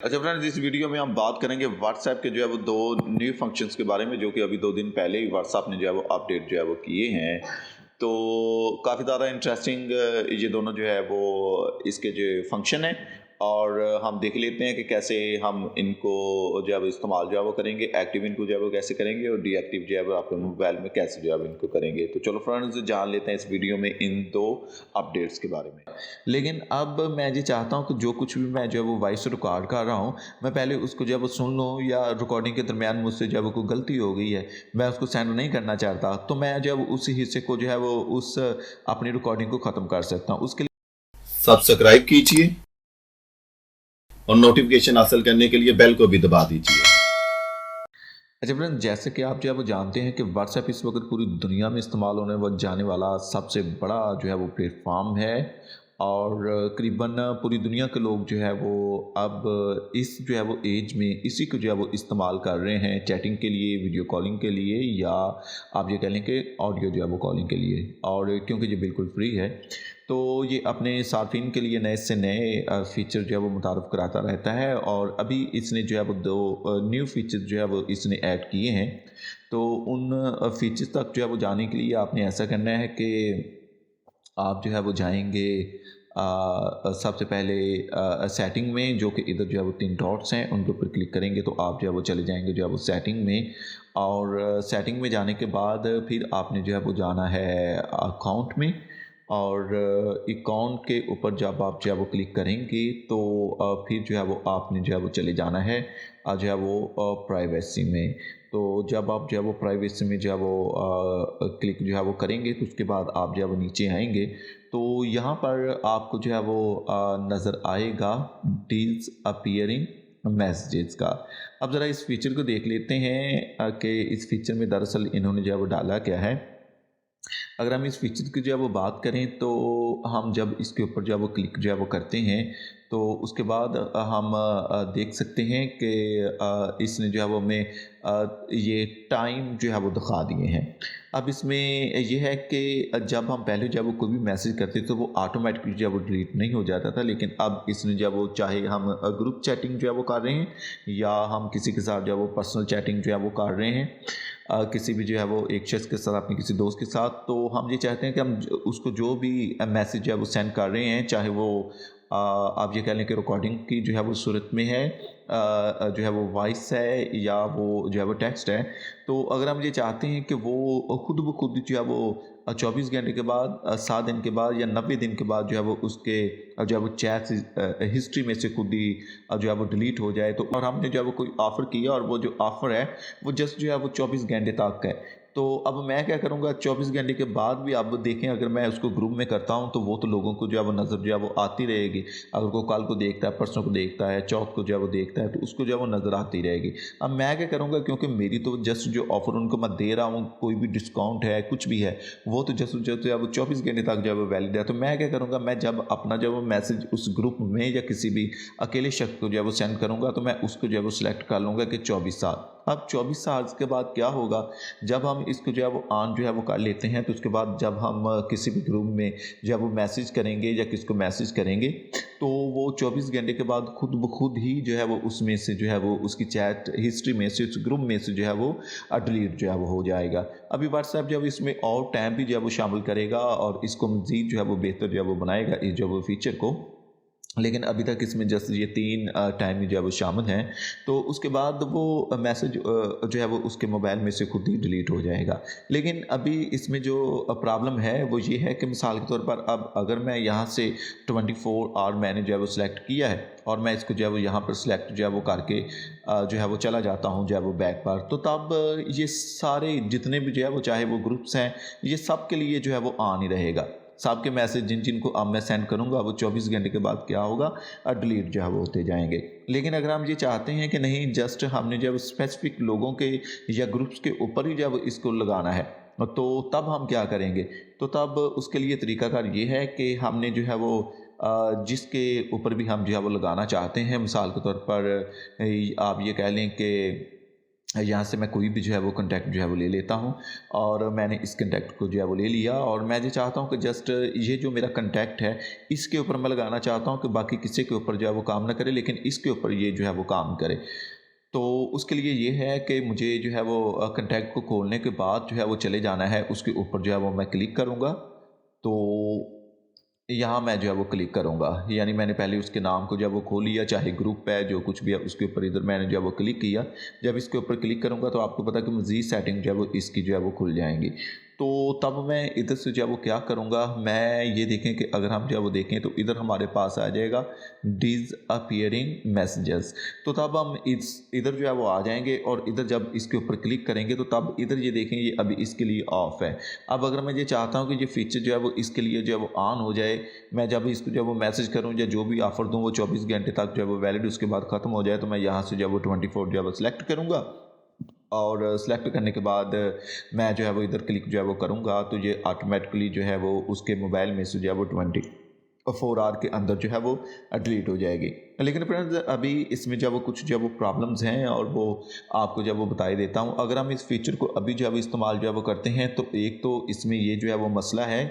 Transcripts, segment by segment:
अच्छा फ्रेंड्स, इस वीडियो में हम बात करेंगे व्हाट्सएप के जो है वो दो न्यू फंक्शंस के बारे में, जो कि अभी 2 दिन पहले ही व्हाट्सएप ने जो है वो अपडेट जो है वो किए हैं। तो काफ़ी ज़्यादा इंटरेस्टिंग ये दोनों जो है वो इसके जो फंक्शन हैं, और हम देख लेते हैं कि कैसे हम इनको जो है वो इस्तेमाल जो है वो करेंगे, एक्टिव इनको जो है वो कैसे करेंगे और डीएक्टिव जो है वो अपने मोबाइल में कैसे जो है वो इनको करेंगे। तो चलो फ्रेंड्स, जान लेते हैं इस वीडियो में इन दो अपडेट्स के बारे में। लेकिन अब मैं ये चाहता हूँ कि जो कुछ भी मैं जो है वो वॉइस रिकॉर्ड कर रहा हूँ, मैं पहले उसको जो है वो सुन लूँ, या रिकॉर्डिंग के दरमियान मुझसे जो है वो कोई गलती हो गई है, मैं उसको सेंड नहीं करना चाहता, तो मैं जो है उसी हिस्से को जो है वो उस अपनी रिकॉर्डिंग को ख़त्म कर सकता हूँ। उसके लिए सब्सक्राइब कीजिए और नोटिफिकेशन हासिल करने के लिए बेल को भी दबा दीजिए। अच्छा फ्रेंड, जैसे कि आप जो है वो जानते हैं कि व्हाट्सएप इस वक्त पूरी दुनिया में इस्तेमाल होने व जाने वाला सबसे बड़ा जो है वो प्लेटफॉर्म है, और करीबन पूरी दुनिया के लोग जो है वो अब इस जो है वो एज में इसी को जो है वो इस्तेमाल कर रहे हैं, चैटिंग के लिए, वीडियो कॉलिंग के लिए, या आप ये कह लें कि ऑडियो जो है वो कॉलिंग के लिए। और क्योंकि ये बिल्कुल फ्री है, तो ये अपने सार्फिन के लिए नए से नए फ़ीचर जो है वो मुतारफ़ कराता रहता है, और अभी इसने जो है वो दो न्यू फ़ीचर जो है वो इसने ऐड किए हैं। तो उन फ़ीचर्स तक जो है वो जाने के लिए आपने ऐसा करना है कि आप जो है वो जाएंगे सबसे पहले सेटिंग में, जो कि इधर जो है वो 3 डॉट्स हैं, उनके ऊपर क्लिक करेंगे तो आप जो है वो चले जाएंगे जो है वो सेटिंग में। और सेटिंग में जाने के बाद फिर आपने जो है वो जाना है अकाउंट में, और अकाउंट के ऊपर जब आप जो है वो क्लिक करेंगे तो फिर जो है वो आपने जो है वो चले जाना है जो है वो प्राइवेसी में। तो जब आप जो है वो प्राइवेसी में जो है वो क्लिक जो है वो करेंगे, तो उसके बाद आप जो है वो नीचे आएंगे, तो यहाँ पर आपको जो है वो नज़र आएगा डील्स अपीयरिंग मैसेजेस का। अब ज़रा इस फीचर को देख लेते हैं कि इस फीचर में दरअसल इन्होंने जो है वो डाला क्या है। अगर हम इस फीचर की जो है वो बात करें, तो हम जब इसके ऊपर जो है वो क्लिक जो है वो करते हैं, तो उसके बाद हम देख सकते हैं कि इसने जो है वो हमें ये टाइम जो है वो दिखा दिए हैं। अब इसमें ये है कि जब हम पहले जो है वो कोई भी मैसेज करते तो वो ऑटोमेटिकली जो है वो डिलीट नहीं हो जाता था, लेकिन अब इसने जो है वो, चाहे हम ग्रुप चैटिंग जो है वो कर रहे हैं, या हम किसी के साथ जो है वो पर्सनल चैटिंग जो है वो कर रहे हैं, किसी भी जो है वो एक शख्स के साथ, अपने किसी दोस्त के साथ, तो हम ये चाहते हैं कि हम उसको जो भी मैसेज जो है वो सेंड कर रहे हैं, चाहे वो आप ये कह लें कि रिकॉर्डिंग की जो है वो सूरत में है, जो है वो वॉइस है, या वो जो है वो टेक्स्ट है, तो अगर हम ये चाहते हैं कि वो खुद ब खुद जो है वो 24 घंटे के बाद, 7 दिन के बाद, या 90 दिन के बाद जो है वो उसके जो है वो चैट हिस्ट्री में से खुद ही जो है वो डिलीट हो जाए, तो और हमने जो है वो कोई ऑफ़र किया, और वो जो ऑफ़र है वो जस्ट जो है वो 24 घंटे तक है। तो अब मैं क्या करूँगा, 24 घंटे के बाद भी अब देखें, अगर मैं उसको ग्रुप में करता हूँ तो वो तो लोगों को जो है वो नज़र जो है वो आती रहेगी। अगर वो कल को देखता है, परसों को देखता है, चौथ को जो है वो देखता है, तो उसको जो है वो नज़र आती रहेगी। अब मैं क्या करूँगा, क्योंकि मेरी तो जस्ट जो ऑफ़र उनको मैं दे रहा हूँ, कोई भी डिस्काउंट है, कुछ भी है, वो तो जस्ट जो है वो 24 घंटे तक जो है वो वैलिड है। तो मैं क्या करूँगा, मैं जब अपना जो वो मैसेज उस ग्रुप में या किसी भी अकेले शख्स को जो है वो सेंड करूँगा, तो मैं उसको जो है वो सिलेक्ट कर लूँगा कि 24 साल। अब 24 साल के बाद क्या होगा, जब हम इसको जो है वो ऑन जो है वो कर लेते हैं, तो उसके बाद जब हम किसी भी ग्रुप में जो है वो मैसेज करेंगे या किसको मैसेज करेंगे, तो वो 24 घंटे के बाद खुद ब खुद ही जो है वो उसमें से जो है वो उसकी चैट हिस्ट्री में से, उस ग्रुप में से जो है वो डिलीट जो है वो हो जाएगा। अभी व्हाट्सएप जो है इसमें और टाइम भी जो है वो शामिल करेगा, और इसको मज़ीद जो है वो बेहतर जो है वो बनाएगा इस जो है वो फीचर को, लेकिन अभी तक इसमें जस्ट ये 3 टाइम जो है वो शामिल हैं। तो उसके बाद वो मैसेज जो है वो उसके मोबाइल में से खुद ही डिलीट हो जाएगा। लेकिन अभी इसमें जो प्रॉब्लम है वो ये है कि मिसाल के तौर पर, अब अगर मैं यहाँ से 24 आवर मैंने जो है वो सिलेक्ट किया है, और मैं इसको जो है वो यहाँ पर सिलेक्ट जो है वो करके जो है वो चला जाता हूँ जो है वो बैक पर, तो तब ये सारे जितने भी जो है वो, चाहे वो ग्रुप्स हैं, ये सब के लिए जो है वो ऑन ही रहेगा। सबके मैसेज जिनको अब मैं सेंड करूँगा, वो 24 घंटे के बाद क्या होगा, डिलीट जो है वो होते जाएंगे। लेकिन अगर हम ये चाहते हैं कि नहीं, जस्ट हमने जो है स्पेसिफिक लोगों के या ग्रुप्स के ऊपर ही जो है वो इसको लगाना है, तो तब हम क्या करेंगे, तो तब उसके लिए तरीकाकार ये है कि हमने जो है वो जिसके ऊपर भी हम जो है वो लगाना चाहते हैं, मिसाल के तौर पर आप ये कह लें कि यहाँ से मैं कोई भी जो है वो कॉन्टैक्ट जो है वो ले लेता हूँ, और मैंने इस कॉन्टैक्ट को जो है वो ले लिया, और मैं जो चाहता हूँ कि जस्ट ये जो मेरा कॉन्टैक्ट है इसके ऊपर मैं लगाना चाहता हूँ कि बाकी किसी के ऊपर जो है वो काम ना करे, लेकिन इसके ऊपर ये जो है वो काम करे। तो उसके लिए ये है कि मुझे जो है वो कॉन्टैक्ट को खोलने के बाद जो है वो चले जाना है, उसके ऊपर जो है वो मैं क्लिक करूँगा। तो यहाँ मैं जो है वो क्लिक करूँगा, यानी मैंने पहले उसके नाम को जो है वो खोल लिया, चाहे ग्रुप है जो कुछ भी है उसके ऊपर इधर मैंने जो है वो क्लिक किया। जब इसके ऊपर क्लिक करूँगा तो आपको पता है कि मज़ीद सेटिंग जो है वो इसकी जो है वो खुल जाएंगी। तो तब मैं इधर से जो है वो क्या करूँगा, मैं ये देखें कि अगर हम जो है वो देखें तो इधर हमारे पास आ जाएगा डिसअपीयरिंग मैसेजेस। तो तब हम इस इधर जो है वो आ जाएंगे, और इधर जब इसके ऊपर क्लिक करेंगे तो तब इधर ये देखें ये अभी इसके लिए ऑफ है। अब अगर मैं ये चाहता हूँ कि ये फीचर जो है वो इसके लिए जो है वो ऑन हो जाए, मैं जब इसको जो है वो मैसेज करूँ या जो भी ऑफ़र दूँ वो 24 घंटे तक जो है वो वैलिड, उसके बाद ख़त्म हो जाए, तो मैं यहाँ से जो है वो 24 जो है वो सिलेक्ट करूँगा, और सेलेक्ट करने के बाद मैं जो है वो इधर क्लिक जो है वो करूँगा तो ये ऑटोमेटिकली जो है वो उसके मोबाइल में से जो है वो 24 आवर के अंदर जो है वो डिलीट हो जाएगी। लेकिन फ्रेंड्स अभी इसमें जो है वो कुछ जो है वो प्रॉब्लम्स हैं, और वो आपको जो है वो बता ही देता हूँ। अगर हम इस फीचर को अभी जो है वो इस्तेमाल जो है वो करते हैं तो एक तो इसमें ये जो है वो मसला है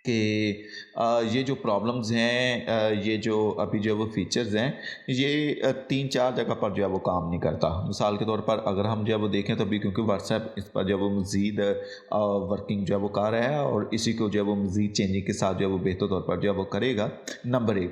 कि ये जो प्रॉब्लम्स हैं, ये जो अभी जो वो फ़ीचर्स हैं, ये 3-4 जगह पर जो है वो काम नहीं करता। मिसाल के तौर पर अगर हम जो है वो देखें तो अभी क्योंकि व्हाट्सएप इस पर जो है वो मज़ीद वर्किंग जो है वो कर रहा है, और इसी को जो है वो मज़ीद चेंजिंग के साथ जो है वो बेहतर तौर पर जो है वो करेगा। नंबर 1,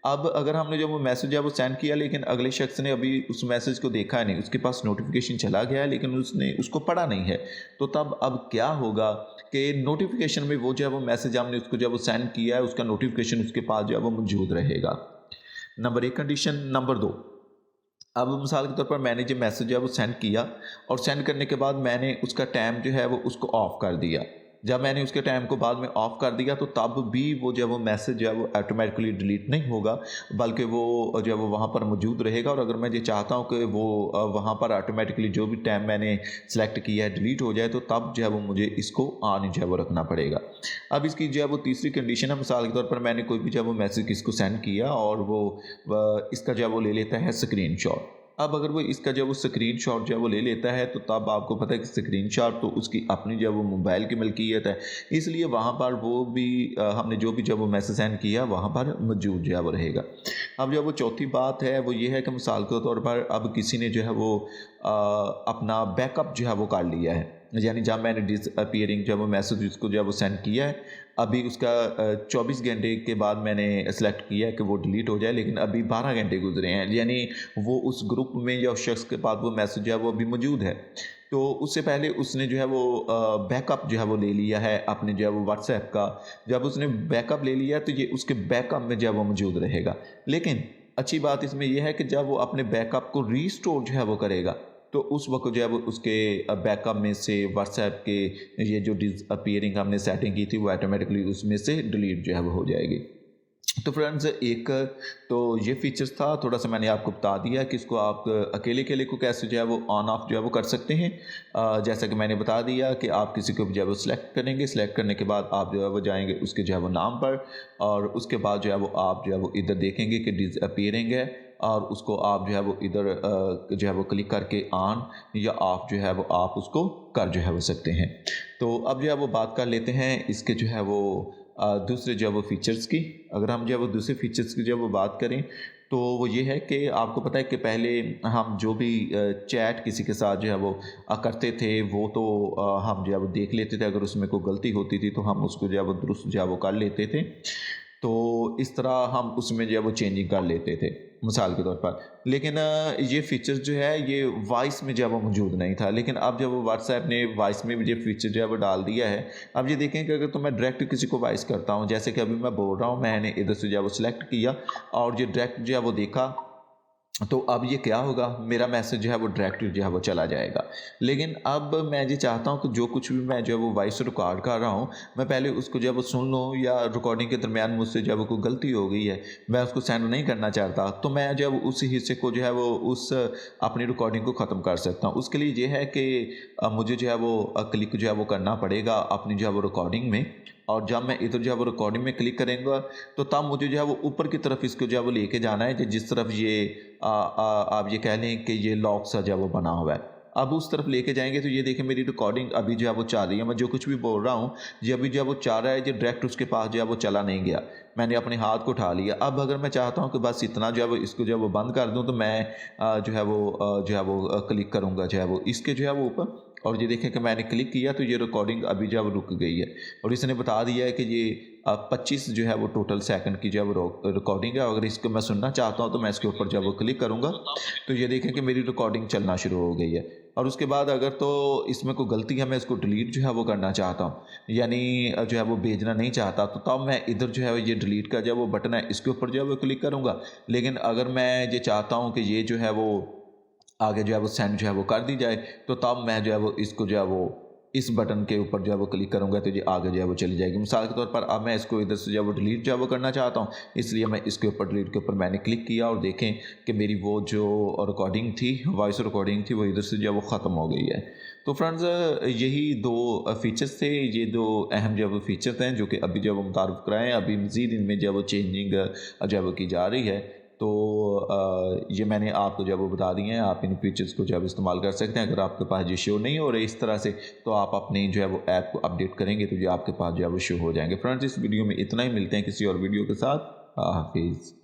अब अगर हमने जो वो मैसेज है वो सेंड किया, लेकिन अगले शख्स ने अभी उस मैसेज को देखा नहीं, उसके पास नोटिफिकेशन चला गया है लेकिन उसने उसको पढ़ा नहीं है, तो तब अब क्या होगा कि नोटिफिकेशन में वो जो है वो मैसेज हमने उसको जो है वो सेंड किया है उसका नोटिफिकेशन उसके पास जो है वो मौजूद रहेगा। Number 1 condition. नंबर 2, अब मिसाल के तौर पर मैंने जो मैसेज जो है वो सेंड किया, और सेंड करने के बाद मैंने उसका टाइम जो है वो उसको ऑफ़ कर दिया। जब मैंने उसके टाइम को बाद में ऑफ़ कर दिया तो तब भी वो जो है वो मैसेज जो है वो ऑटोमेटिकली डिलीट नहीं होगा, बल्कि वो जो है वो वहाँ पर मौजूद रहेगा। और अगर मैं ये चाहता हूँ कि वो वहाँ पर ऑटोमेटिकली जो भी टाइम मैंने सेलेक्ट किया है डिलीट हो जाए, तो तब जो है वो मुझे इसको ऑन जो है वो रखना पड़ेगा। अब इसकी जो है वो तीसरी कंडीशन है, मिसाल के तौर पर मैंने कोई भी जो है वो मैसेज किसको सेंड किया, और वो इसका जो है वो ले लेता है स्क्रीनशॉट। अब अगर वो इसका जो है वो स्क्रीनशॉट जो है वो ले लेता है, तो तब आपको पता है कि स्क्रीनशॉट तो उसकी अपनी जो है वो मोबाइल की मलकियत है, इसलिए वहाँ पर वो भी हमने जो भी जो है वो मैसेज सेंड किया वहाँ पर मौजूद जो है वो रहेगा। अब जो वो चौथी बात है वो ये है कि मिसाल के तौर पर अब किसी ने जो है वो अपना बैकअप जो है वो कर लिया है, यानी जब मैंने डिसअपीयरिंग जो है वो मैसेज उसको जो है वो सेंड किया है, अभी उसका 24 घंटे के बाद मैंने सेलेक्ट किया है कि वो डिलीट हो जाए, लेकिन अभी 12 घंटे गुजरे हैं, यानी वो उस ग्रुप में या उस शख्स के पास वो मैसेज जो है वो अभी मौजूद है। तो उससे पहले उसने जो है वो बैकअप जो है वो ले लिया है अपने जो है वो व्हाट्सएप का। जब उसने बैकअप ले लिया तो ये उसके बैकअप में जो है वो मौजूद रहेगा। लेकिन अच्छी बात इसमें यह है कि जब वो अपने बैकअप को रीस्टोर जो है वो करेगा, तो उस वक्त जो है वो उसके बैकअप में से व्हाट्सएप के ये जो डिसअपीयरिंग हमने सेटिंग की थी वो ऑटोमेटिकली उसमें से डिलीट जो है वो हो जाएगी। तो फ्रेंड्स एक तो ये फीचर्स था, थोड़ा सा मैंने आपको बता दिया कि इसको आप अकेले अकेले को कैसे जो है वो ऑन ऑफ जो है वो कर सकते हैं। जैसा कि मैंने बता दिया कि आप किसी को भी जो है वो सिलेक्ट करेंगे, सिलेक्ट करने के बाद आप जो है वो जाएंगे उसके जो है वो नाम पर, और उसके बाद जो है वो आप जो है वो इधर देखेंगे कि डिसअपीयरिंग है, और उसको आप जो है वो इधर जो है वो क्लिक करके ऑन या ऑफ जो है वो आप उसको कर जो है वो सकते हैं। तो अब जो है वो बात कर लेते हैं इसके जो है वो दूसरे जो है वो फ़ीचर्स की। अगर हम जो है वो दूसरे फ़ीचर्स की जो है वो बात करें तो वो ये है कि आपको पता है कि पहले हम जो भी चैट किसी के साथ जो है वो करते थे वो तो हम जो है वो देख लेते थे, अगर उसमें कोई गलती होती थी तो हम उसको जो है वो दुरुस्त जो है वो कर लेते थे। तो इस तरह हम उसमें जो है वो चेंजिंग कर लेते थे मिसाल के तौर पर। लेकिन ये फ़ीचर्स जो है ये वॉइस में जो है वो मौजूद नहीं था, लेकिन अब जब वो व्हाट्सएप ने वॉइस में भी ये फ़ीचर जो है वो डाल दिया है। अब ये देखें कि अगर तो मैं डायरेक्ट किसी को वॉइस करता हूँ, जैसे कि अभी मैं बोल रहा हूँ, मैंने इधर से जो है वो सिलेक्ट किया और ये डायरेक्ट जो है वो देखा, तो अब ये क्या होगा, मेरा मैसेज जो है वो डायरेक्ट जो है वो चला जाएगा। लेकिन अब मैं ये चाहता हूँ कि जो कुछ भी मैं जो है वो वॉइस रिकॉर्ड कर रहा हूँ, मैं पहले उसको जो है वो सुन लूँ, या रिकॉर्डिंग के दरमियान मुझसे जो है वो कोई गलती हो गई है, मैं उसको सेंड नहीं करना चाहता, तो मैं जो है वो उसी हिस्से को जो है वो उस अपनी रिकॉर्डिंग को ख़त्म कर सकता हूँ। उसके लिए ये है कि मुझे जो है वो क्लिक जो है वो करना पड़ेगा अपनी जो है वो रिकॉर्डिंग में, और जब मैं इधर जो है वो रिकॉर्डिंग में क्लिक करेंगे तो तब मुझे जो है वो ऊपर की तरफ इसको जो है वो लेके जाना है, जिस तरफ ये आप ये कह लें कि ये लॉक सा जो है वो बना हुआ है। अब उस तरफ लेके जाएंगे तो ये देखें मेरी रिकॉर्डिंग अभी जो है वो चल रही है। मैं जो कुछ भी बोल रहा हूँ ये अभी जो है वो चल रहा है, जो डायरेक्ट उसके पास जो है वो चला नहीं गया, मैंने अपने हाथ को उठा लिया। अब अगर मैं चाहता हूँ कि बस इतना जो है वो इसको जो है वो बंद कर दूँ तो मैं जो है वो क्लिक करूँगा जो है वो इसके जो है वो ऊपर, और ये देखें कि मैंने क्लिक किया तो ये रिकॉर्डिंग अभी जो है वो रुक गई है। और इसने बता दिया है कि ये 25 जो है वो टोटल सेकंड की जो है वो रिकॉर्डिंग है। अगर इसको मैं सुनना चाहता हूँ तो मैं इसके ऊपर जो है वो क्लिक करूँगा तो ये देखें कि मेरी रिकॉर्डिंग चलना शुरू हो गई है। और उसके बाद अगर तो इसमें कोई गलती है, मैं इसको डिलीट जो है वो करना चाहता हूँ, यानी जो है वो भेजना नहीं चाहता, तो तब मैं इधर जो है ये डिलीट का जो है वो बटन है इसके ऊपर जो है वो क्लिक करूँगा। लेकिन अगर मैं ये चाहता हूँ कि ये जो है वो आगे जो है वो सेंड जो है वो कर दी जाए तो तब मैं जो है वो इसको जो है वो इस बटन के ऊपर जो है वो क्लिक करूँगा तो ये आगे जो है वो चली जाएगी। मिसाल के तौर पर अब मैं इसको इधर से जो है वो डिलीट जो है वो करना चाहता हूँ, इसलिए मैं इसके ऊपर डिलीट के ऊपर मैंने क्लिक किया और देखें कि मेरी वो जो रिकॉर्डिंग थी, वॉइस रिकॉर्डिंग थी, वो इधर से जो है वो ख़त्म हो गई है। तो फ्रेंड्स यही दो फीचर्स थे, ये दो अहम जो है वो फीचर्स हैं जो कि अभी जो है वो मुतारुफ़ कराएँ। अभी मज़ीद इनमें जो है वो चेंजिंग जो है वो की जा रही है। तो ये मैंने आपको जो है वो बता दिए हैं, आप इन फीचर्स को जो है इस्तेमाल कर सकते हैं। अगर आपके पास ये शो नहीं हो रहे इस तरह से तो आप अपनी जो है वो ऐप को अपडेट करेंगे तो ये आपके पास जो है वो शो हो जाएंगे। फ्रेंड्स इस वीडियो में इतना ही, मिलते हैं किसी और वीडियो के साथ। हाफिज़।